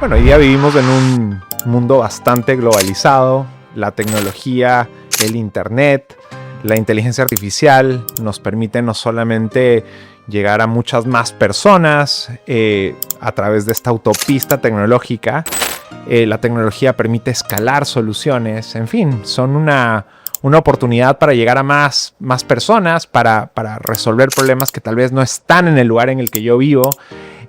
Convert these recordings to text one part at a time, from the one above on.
Bueno, hoy día vivimos en un mundo bastante globalizado. La tecnología, el internet, la inteligencia artificial nos permite no solamente llegar a muchas más personas a través de esta autopista tecnológica. La tecnología permite escalar soluciones. En fin, son una oportunidad para llegar a más personas, para resolver problemas que tal vez no están en el lugar en el que yo vivo.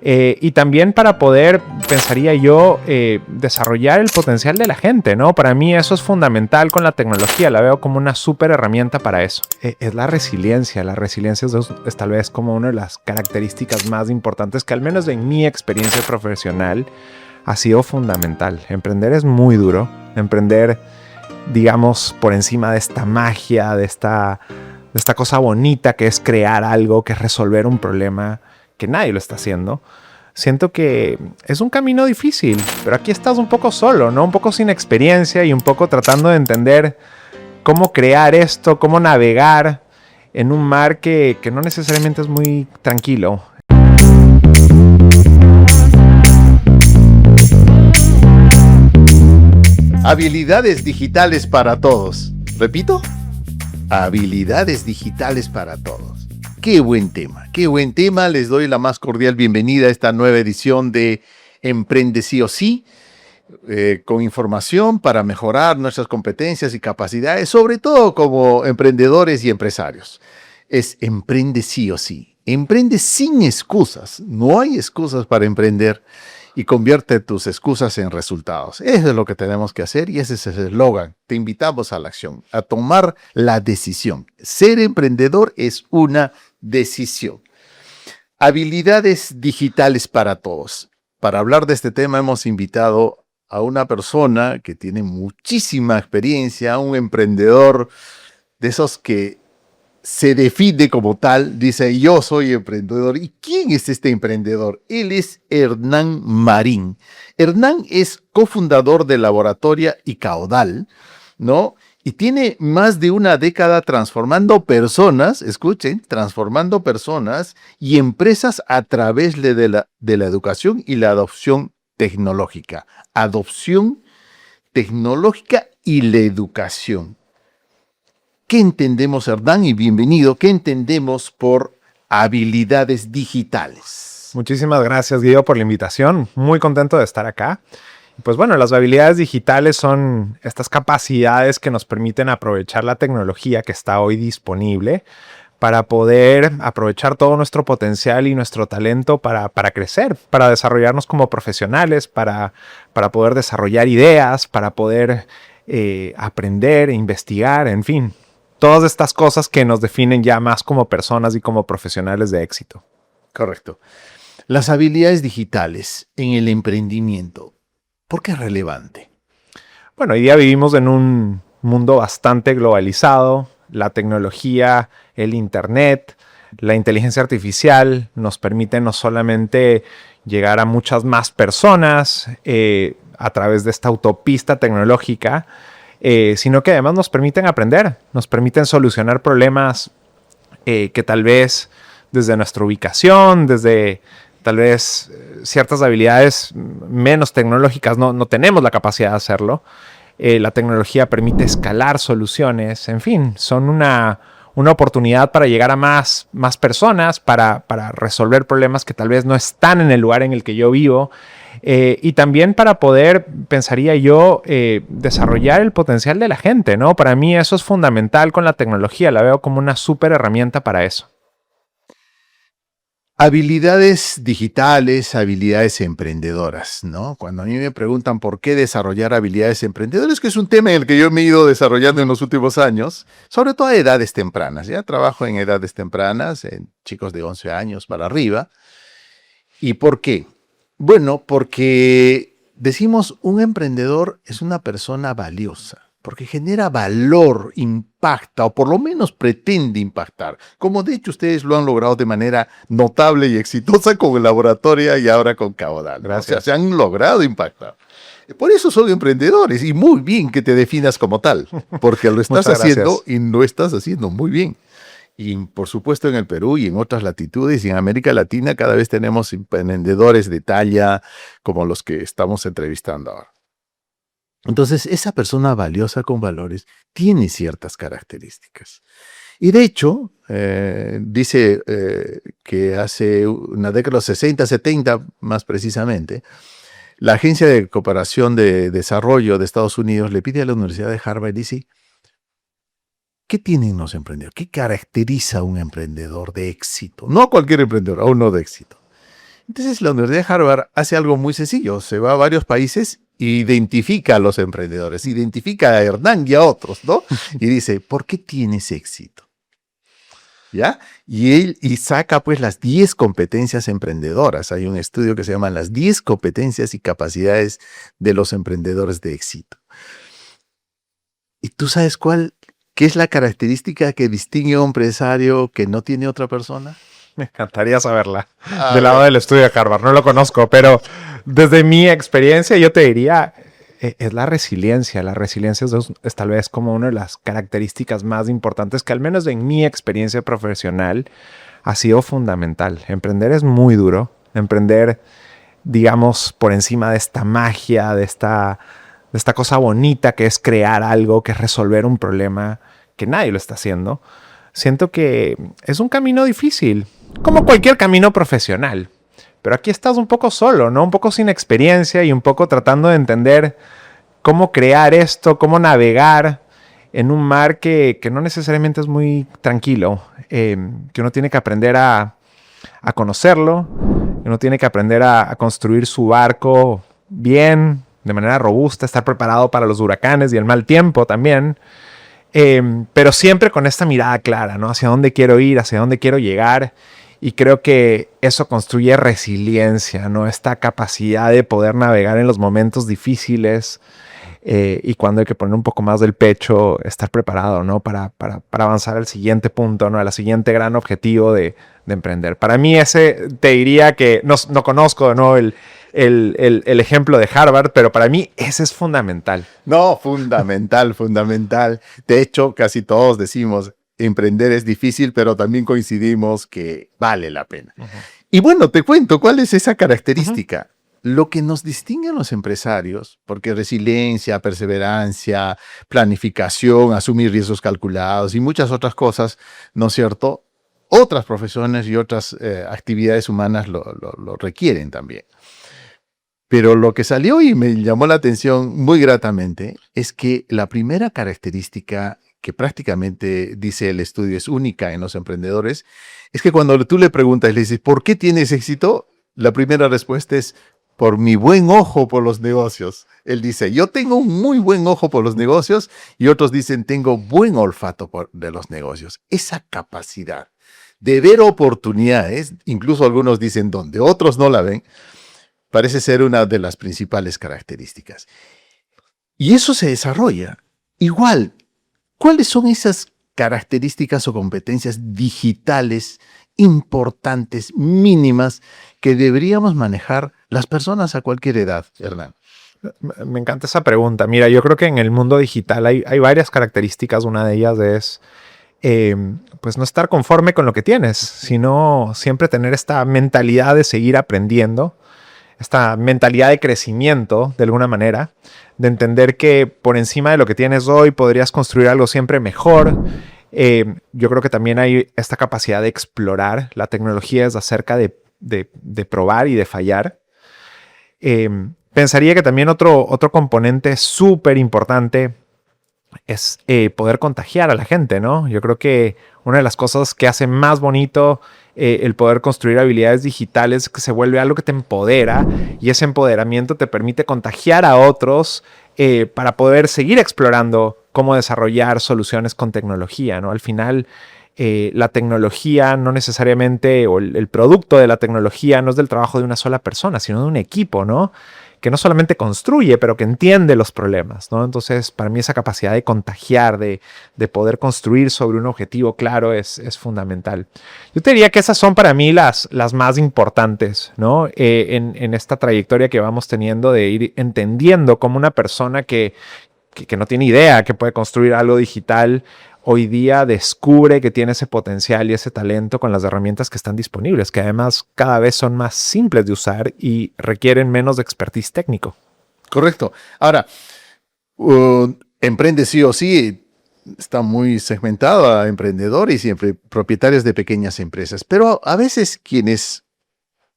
Y también para poder, pensaría yo, desarrollar el potencial de la gente, ¿no? Para mí eso es fundamental con la tecnología, la veo como una súper herramienta para eso. Es la resiliencia. La resiliencia es tal vez como una de las características más importantes que al menos en mi experiencia profesional ha sido fundamental. Emprender es muy duro. Emprender, digamos, por encima de esta magia, de esta cosa bonita que es crear algo, que es resolver un problema, que nadie lo está haciendo. Siento que es un camino difícil, pero aquí estás un poco solo, ¿no? Un poco sin experiencia y un poco tratando de entender cómo crear esto, cómo navegar en un mar que no necesariamente es muy tranquilo. Habilidades digitales para todos. ¿Repito? Habilidades digitales para todos. Qué buen tema, qué buen tema. Les doy la más cordial bienvenida a esta nueva edición de Emprende Sí o Sí, con información para mejorar nuestras competencias y capacidades, sobre todo como emprendedores y empresarios. Es Emprende Sí o Sí. Emprende sin excusas. No hay excusas para emprender y convierte tus excusas en resultados. Eso es lo que tenemos que hacer y ese es el eslogan. Te invitamos a la acción, a tomar la decisión. Ser emprendedor es una decisión. Habilidades digitales para todos. Para hablar de este tema hemos invitado a una persona que tiene muchísima experiencia, un emprendedor de esos que se define como tal, dice yo soy emprendedor. ¿Y quién es este emprendedor? Él es Hernán Marín. Hernán es cofundador de Laboratoria y Caudal, ¿no? Y tiene más de una década transformando personas, escuchen, transformando personas y empresas a través de la educación y la adopción tecnológica. Adopción tecnológica y la educación. ¿Qué entendemos, Hernán? Y bienvenido. ¿Qué entendemos por habilidades digitales? Muchísimas gracias, Guido, por la invitación. Muy contento de estar acá. Pues bueno, las habilidades digitales son estas capacidades que nos permiten aprovechar la tecnología que está hoy disponible para poder aprovechar todo nuestro potencial y nuestro talento para crecer, para desarrollarnos como profesionales, para poder desarrollar ideas, para poder aprender, investigar, en fin. Todas estas cosas que nos definen ya más como personas y como profesionales de éxito. Correcto. Las habilidades digitales en el emprendimiento, ¿por qué es relevante? Bueno, hoy día vivimos en un mundo bastante globalizado. La tecnología, el internet, la inteligencia artificial nos permite no solamente llegar a muchas más personas a través de esta autopista tecnológica, sino que además nos permiten aprender, nos permiten solucionar problemas que tal vez desde nuestra ubicación, desde tal vez ciertas habilidades menos tecnológicas no tenemos la capacidad de hacerlo. La tecnología permite escalar soluciones, en fin, son una oportunidad para llegar a más personas, para resolver problemas que tal vez no están en el lugar en el que yo vivo. Y también para poder, pensaría yo, desarrollar el potencial de la gente, ¿no? Para mí eso es fundamental con la tecnología, la veo como una súper herramienta para eso. Habilidades digitales, habilidades emprendedoras, ¿no? Cuando a mí me preguntan por qué desarrollar habilidades emprendedoras, que es un tema en el que yo me he ido desarrollando en los últimos años, sobre todo a edades tempranas. Ya trabajo en edades tempranas, en chicos de 11 años para arriba. ¿Y por qué? Bueno, porque decimos un emprendedor es una persona valiosa, porque genera valor, impacta, o por lo menos pretende impactar, como de hecho ustedes lo han logrado de manera notable y exitosa con el Laboratorio y ahora con Caudal. Gracias. O sea, se han logrado impactar. Por eso son emprendedores y muy bien que te definas como tal, porque lo estás haciendo y lo estás haciendo muy bien. Y por supuesto en el Perú y en otras latitudes y en América Latina cada vez tenemos emprendedores de talla como los que estamos entrevistando ahora. Entonces, esa persona valiosa con valores tiene ciertas características. Y de hecho, dice que hace una década de los 60, 70 más precisamente, la Agencia de Cooperación de Desarrollo de Estados Unidos le pide a la Universidad de Harvard y dice, ¿qué tienen los emprendedores? ¿Qué caracteriza a un emprendedor de éxito? No a cualquier emprendedor, a uno de éxito. Entonces la Universidad de Harvard hace algo muy sencillo, se va a varios países e identifica a los emprendedores, identifica a Hernán y a otros, ¿no? Y dice, ¿por qué tienes éxito? ¿Ya? Y saca pues las 10 competencias emprendedoras. Hay un estudio que se llama las 10 competencias y capacidades de los emprendedores de éxito. ¿Y tú sabes qué es la característica que distingue a un empresario que no tiene otra persona? Me encantaría saberla. Del lado del estudio de Harvard. No lo conozco, pero desde mi experiencia yo te diría, es la resiliencia. La resiliencia es tal vez como una de las características más importantes que al menos en mi experiencia profesional ha sido fundamental. Emprender es muy duro. Emprender, digamos, por encima de esta magia, de esta cosa bonita que es crear algo, que es resolver un problema que nadie lo está haciendo. Siento que es un camino difícil, como cualquier camino profesional. Pero aquí estás un poco solo, ¿no? Un poco sin experiencia y un poco tratando de entender cómo crear esto, cómo navegar en un mar que no necesariamente es muy tranquilo, que uno tiene que aprender a conocerlo, que uno tiene que aprender a construir su barco bien, de manera robusta, estar preparado para los huracanes y el mal tiempo también. Pero siempre con esta mirada clara, ¿no? Hacia dónde quiero ir, hacia dónde quiero llegar. Y creo que eso construye resiliencia, ¿no? Esta capacidad de poder navegar en los momentos difíciles y cuando hay que poner un poco más del pecho, estar preparado, ¿no? Para avanzar al siguiente punto, ¿no? Al siguiente gran objetivo de emprender. Para mí ese, te diría que no conozco, ¿no? El ejemplo de Harvard, pero para mí ese es fundamental. No, fundamental, fundamental. De hecho, casi todos decimos, emprender es difícil, pero también coincidimos que vale la pena. Uh-huh. Y bueno, te cuento, ¿cuál es esa característica? Uh-huh. Lo que nos distingue a los empresarios, porque resiliencia, perseverancia, planificación, asumir riesgos calculados y muchas otras cosas, ¿no es cierto? Otras profesiones y otras actividades humanas lo requieren también. Pero lo que salió y me llamó la atención muy gratamente es que la primera característica que prácticamente dice el estudio es única en los emprendedores, es que cuando tú le preguntas y le dices, ¿por qué tienes éxito? La primera respuesta es, por mi buen ojo por los negocios. Él dice, yo tengo un muy buen ojo por los negocios y otros dicen, tengo buen olfato de los negocios. Esa capacidad de ver oportunidades, incluso algunos dicen donde otros no la ven, parece ser una de las principales características. Y eso se desarrolla. Igual, ¿cuáles son esas características o competencias digitales importantes, mínimas, que deberíamos manejar las personas a cualquier edad, Hernán? Me encanta esa pregunta. Mira, yo creo que en el mundo digital hay varias características. Una de ellas es pues no estar conforme con lo que tienes, sino siempre tener esta mentalidad de seguir aprendiendo, esta mentalidad de crecimiento, de alguna manera, de entender que por encima de lo que tienes hoy podrías construir algo siempre mejor. Yo creo que también hay esta capacidad de explorar. La tecnología es acerca de probar y de fallar. Pensaría que también otro componente súper importante es poder contagiar a la gente, ¿no? Yo creo que una de las cosas que hace más bonito el poder construir habilidades digitales es que se vuelve algo que te empodera y ese empoderamiento te permite contagiar a otros para poder seguir explorando cómo desarrollar soluciones con tecnología, ¿no? Al final, la tecnología no necesariamente, o el producto de la tecnología no es del trabajo de una sola persona, sino de un equipo, ¿no? Que no solamente construye, pero que entiende los problemas, ¿no? Entonces, para mí esa capacidad de contagiar, de poder construir sobre un objetivo claro es fundamental. Yo te diría que esas son para mí las más importantes, ¿no? En esta trayectoria que vamos teniendo de ir entendiendo cómo una persona que no tiene idea que puede construir algo digital hoy día descubre que tiene ese potencial y ese talento con las herramientas que están disponibles, que además cada vez son más simples de usar y requieren menos de expertise técnico. Correcto. Ahora, emprende sí o sí, está muy segmentado a emprendedores y propietarios de pequeñas empresas, pero a veces quienes,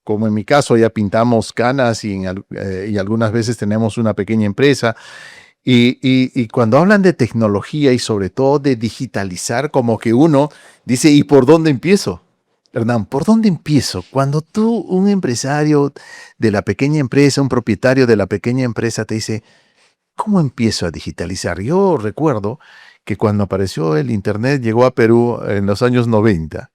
como en mi caso, ya pintamos canas y algunas veces tenemos una pequeña empresa, y cuando hablan de tecnología y sobre todo de digitalizar, como que uno dice, ¿y por dónde empiezo? Hernán, ¿por dónde empiezo? Cuando tú, un empresario de la pequeña empresa, un propietario de la pequeña empresa te dice, ¿cómo empiezo a digitalizar? Yo recuerdo que cuando apareció el Internet, llegó a Perú en los años 90.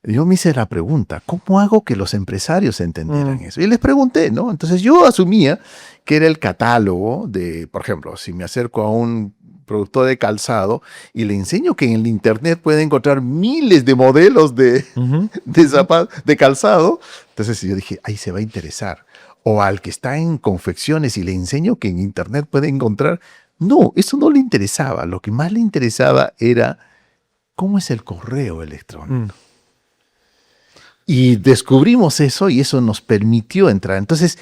Yo me hice la pregunta, ¿cómo hago que los empresarios entendieran eso? Y les pregunté, ¿no? Entonces yo asumía que era el catálogo de, por ejemplo, si me acerco a un productor de calzado y le enseño que en el Internet puede encontrar miles de modelos de zapatos, de calzado, entonces yo dije, ahí se va a interesar. O al que está en confecciones y le enseño que en Internet puede encontrar. No, eso no le interesaba. Lo que más le interesaba era cómo es el correo electrónico. Y descubrimos eso y eso nos permitió entrar. Entonces,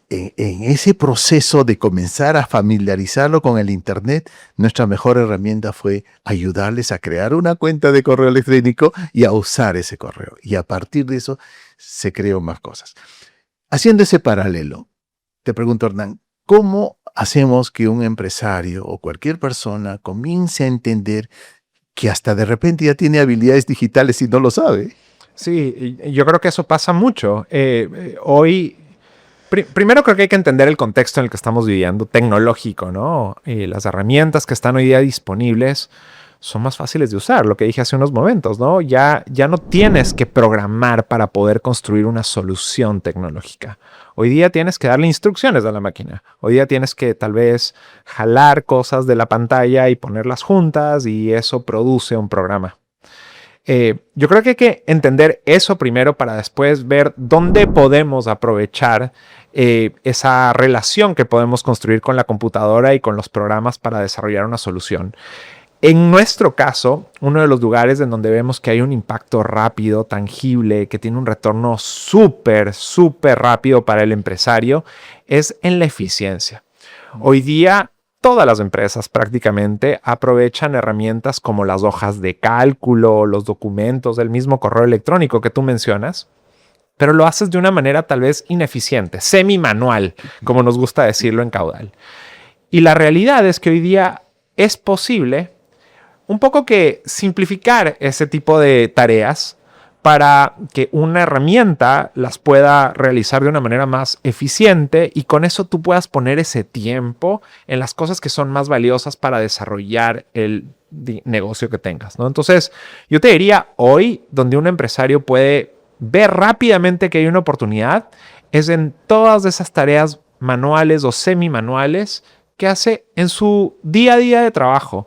en ese proceso de comenzar a familiarizarlo con el Internet, nuestra mejor herramienta fue ayudarles a crear una cuenta de correo electrónico y a usar ese correo. Y a partir de eso se creó más cosas. Haciendo ese paralelo, te pregunto, Hernán, ¿cómo hacemos que un empresario o cualquier persona comience a entender que hasta de repente ya tiene habilidades digitales y no lo sabe? Sí, yo creo que eso pasa mucho. Hoy, primero creo que hay que entender el contexto en el que estamos viviendo, tecnológico, ¿no? Las herramientas que están hoy día disponibles son más fáciles de usar, lo que dije hace unos momentos, ¿no? Ya no tienes que programar para poder construir una solución tecnológica. Hoy día tienes que darle instrucciones a la máquina. Hoy día tienes que tal vez jalar cosas de la pantalla y ponerlas juntas y eso produce un programa. Yo creo que hay que entender eso primero para después ver dónde podemos aprovechar esa relación que podemos construir con la computadora y con los programas para desarrollar una solución. En nuestro caso, uno de los lugares en donde vemos que hay un impacto rápido, tangible, que tiene un retorno súper rápido para el empresario, es en la eficiencia. Hoy día, todas las empresas prácticamente aprovechan herramientas como las hojas de cálculo, los documentos, el mismo correo electrónico que tú mencionas, pero lo haces de una manera tal vez ineficiente, semi-manual, como nos gusta decirlo en Caudal. Y la realidad es que hoy día es posible un poco que simplificar ese tipo de tareas para que una herramienta las pueda realizar de una manera más eficiente y con eso tú puedas poner ese tiempo en las cosas que son más valiosas para desarrollar el negocio que tengas, ¿no? Entonces, yo te diría hoy, donde un empresario puede ver rápidamente que hay una oportunidad, es en todas esas tareas manuales o semi-manuales que hace en su día a día de trabajo,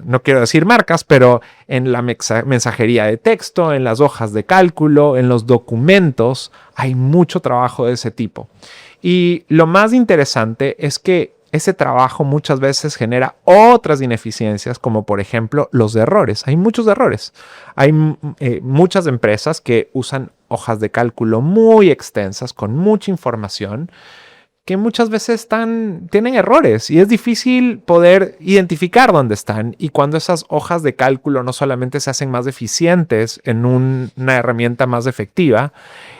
no quiero decir marcas, pero en la mensajería de texto, en las hojas de cálculo, en los documentos, hay mucho trabajo de ese tipo. Y lo más interesante es que ese trabajo muchas veces genera otras ineficiencias, como por ejemplo los errores. Hay muchos errores. Hay muchas empresas que usan hojas de cálculo muy extensas, con mucha información, que muchas veces tienen errores y es difícil poder identificar dónde están. Y cuando esas hojas de cálculo no solamente se hacen más eficientes en una herramienta más efectiva,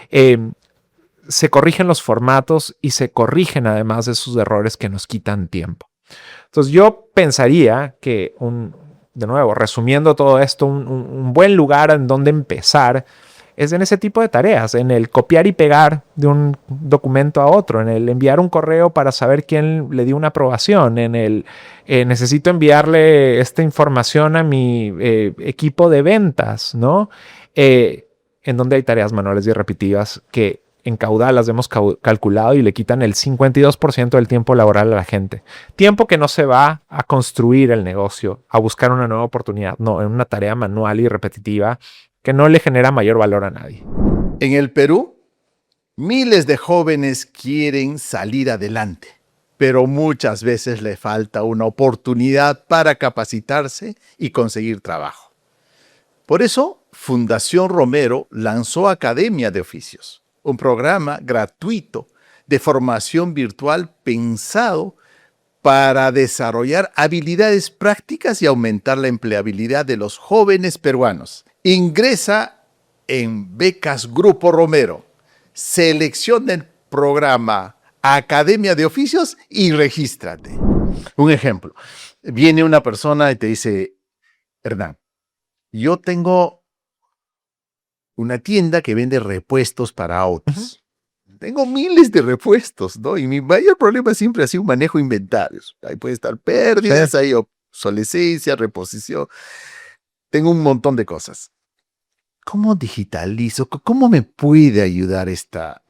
se corrigen los formatos y se corrigen además esos errores que nos quitan tiempo. Entonces yo pensaría que, de nuevo, resumiendo todo esto, un buen lugar en donde empezar es en ese tipo de tareas, en el copiar y pegar de un documento a otro, en el enviar un correo para saber quién le dio una aprobación, en el necesito enviarle esta información a mi equipo de ventas, ¿no? En donde hay tareas manuales y repetitivas que en Caudal las hemos calculado y le quitan el 52% del tiempo laboral a la gente. Tiempo que no se va a construir el negocio, a buscar una nueva oportunidad, no, en una tarea manual y repetitiva que no le genera mayor valor a nadie. En el Perú, miles de jóvenes quieren salir adelante. pero muchas veces le falta una oportunidad para capacitarse y conseguir trabajo. Por eso, Fundación Romero lanzó Academia de Oficios, un programa gratuito de formación virtual pensado para desarrollar habilidades prácticas y aumentar la empleabilidad de los jóvenes peruanos. Ingresa en Becas Grupo Romero, selecciona el programa Academia de Oficios y regístrate. Un ejemplo, viene una persona y te dice, Hernán, yo tengo una tienda que vende repuestos para autos. Tengo miles de repuestos, ¿no? Y mi mayor problema siempre ha sido un manejo de inventarios. Ahí puede estar pérdidas, hay obsolescencia, reposición. Tengo un montón de cosas. ¿Cómo digitalizo? ¿Cómo me puede ayudar esta?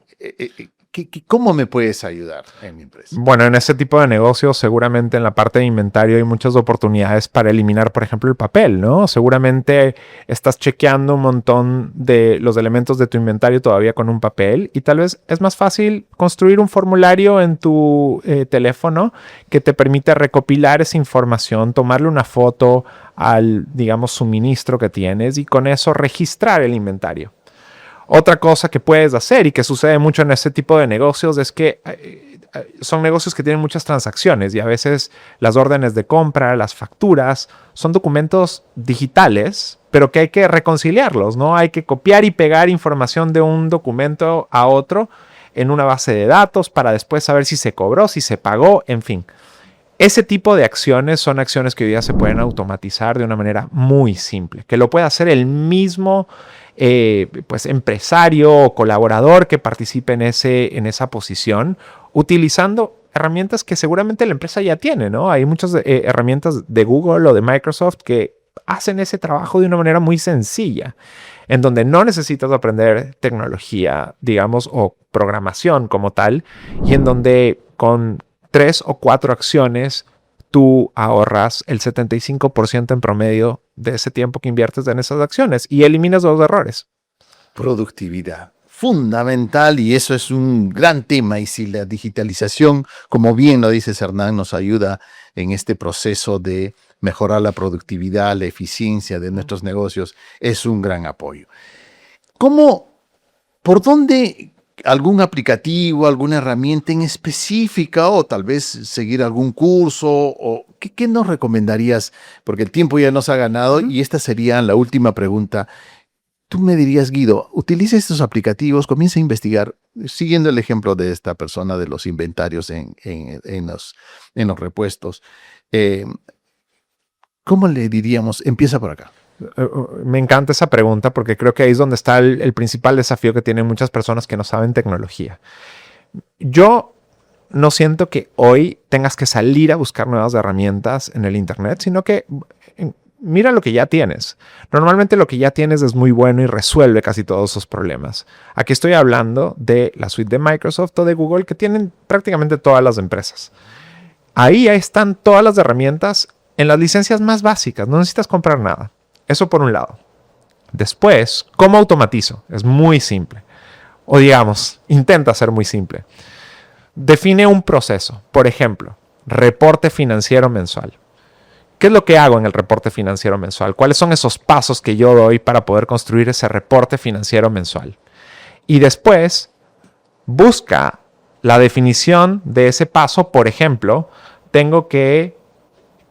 ¿Cómo me puedes ayudar en mi empresa? Bueno, en ese tipo de negocios, seguramente en la parte de inventario hay muchas oportunidades para eliminar, por ejemplo, el papel, ¿no? Seguramente estás chequeando un montón de los elementos de tu inventario todavía con un papel y tal vez es más fácil construir un formulario en tu teléfono que te permite recopilar esa información, tomarle una foto al, digamos, suministro que tienes y con eso registrar el inventario. Otra cosa que puedes hacer y que sucede mucho en este tipo de negocios es que son negocios que tienen muchas transacciones y a veces las órdenes de compra, las facturas, son documentos digitales, pero que hay que reconciliarlos, ¿no? Hay que copiar y pegar información de un documento a otro en una base de datos para después saber si se cobró, si se pagó, en fin. Ese tipo de acciones son acciones que hoy día se pueden automatizar de una manera muy simple, que lo puede hacer el mismo pues empresario o colaborador que participe en esa posición, utilizando herramientas que seguramente la empresa ya tiene, ¿no? Hay muchas herramientas de Google o de Microsoft que hacen ese trabajo de una manera muy sencilla, en donde no necesitas aprender tecnología, digamos, o programación como tal, y en donde con 3 o 4 acciones tú ahorras el 75% en promedio de ese tiempo que inviertes en esas acciones y eliminas los errores. Productividad, fundamental, y eso es un gran tema. Y si la digitalización, como bien lo dices, Hernán, nos ayuda en este proceso de mejorar la productividad, la eficiencia de nuestros negocios, es un gran apoyo. ¿Por dónde algún aplicativo, alguna herramienta en específica o tal vez seguir algún curso? O ¿qué nos recomendarías? Porque el tiempo ya nos ha ganado y esta sería la última pregunta. Tú me dirías, Guido, utiliza estos aplicativos, comienza a investigar, siguiendo el ejemplo de esta persona de los inventarios en los repuestos. ¿Cómo le diríamos? Empieza por acá. Me encanta esa pregunta porque creo que ahí es donde está el principal desafío que tienen muchas personas que no saben tecnología. Yo no siento que hoy tengas que salir a buscar nuevas herramientas en el internet, sino que mira lo que ya tienes. Normalmente lo que ya tienes es muy bueno y resuelve casi todos esos problemas. Aquí estoy hablando de la suite de Microsoft o de Google que tienen prácticamente todas las empresas. Ahí están todas las herramientas en las licencias más básicas. No necesitas comprar nada. Eso por un lado. Después, ¿cómo automatizo? Es muy simple. O digamos, intenta ser muy simple. Define un proceso. Por ejemplo, reporte financiero mensual. ¿Qué es lo que hago en el reporte financiero mensual? ¿Cuáles son esos pasos que yo doy para poder construir ese reporte financiero mensual? Y después, busca la definición de ese paso. Por ejemplo, tengo que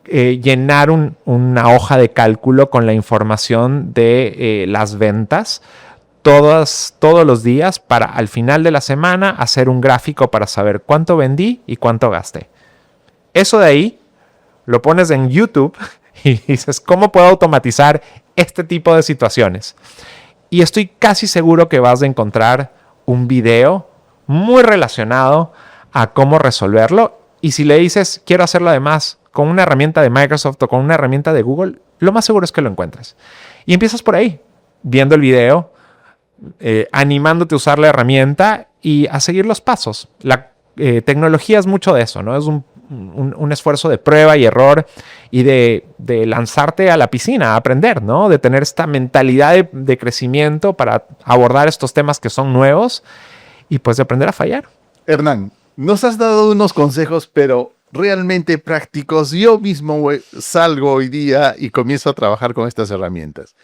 llenar una hoja de cálculo con la información de las ventas todos los días para al final de la semana hacer un gráfico para saber cuánto vendí y cuánto gasté. Eso de ahí lo pones en YouTube y dices, ¿cómo puedo automatizar este tipo de situaciones? Y estoy casi seguro que vas a encontrar un video muy relacionado a cómo resolverlo. Y si le dices, quiero hacerlo además con una herramienta de Microsoft o con una herramienta de Google, lo más seguro es que lo encuentres. Y empiezas por ahí, viendo el video, animándote a usar la herramienta y a seguir los pasos. La tecnología es mucho de eso, ¿no? Es un esfuerzo de prueba y error y de lanzarte a la piscina a aprender, ¿no? De tener esta mentalidad de crecimiento para abordar estos temas que son nuevos y pues de aprender a fallar. Hernán, Nos has dado unos consejos, pero realmente prácticos. Yo mismo salgo hoy día y comienzo a trabajar con estas herramientas.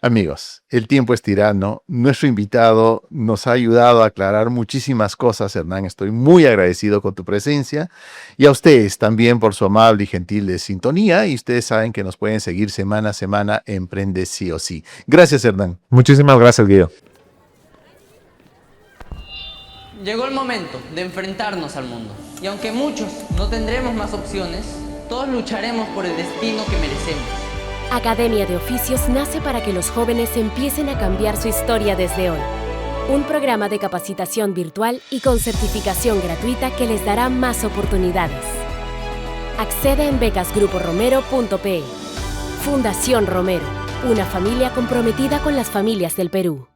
Amigos, el tiempo es tirano. Nuestro invitado nos ha ayudado a aclarar muchísimas cosas, Hernán. Estoy muy agradecido con tu presencia y a ustedes también por su amable y gentil sintonía. Y ustedes saben que nos pueden seguir semana a semana en Emprende Sí o Sí. Gracias, Hernán. Muchísimas gracias, Guido. Llegó el momento de enfrentarnos al mundo. Y aunque muchos no tendremos más opciones, todos lucharemos por el destino que merecemos. Academia de Oficios nace para que los jóvenes empiecen a cambiar su historia desde hoy. Un programa de capacitación virtual y con certificación gratuita que les dará más oportunidades. Accede en becasgruporomero.pe. Fundación Romero, una familia comprometida con las familias del Perú.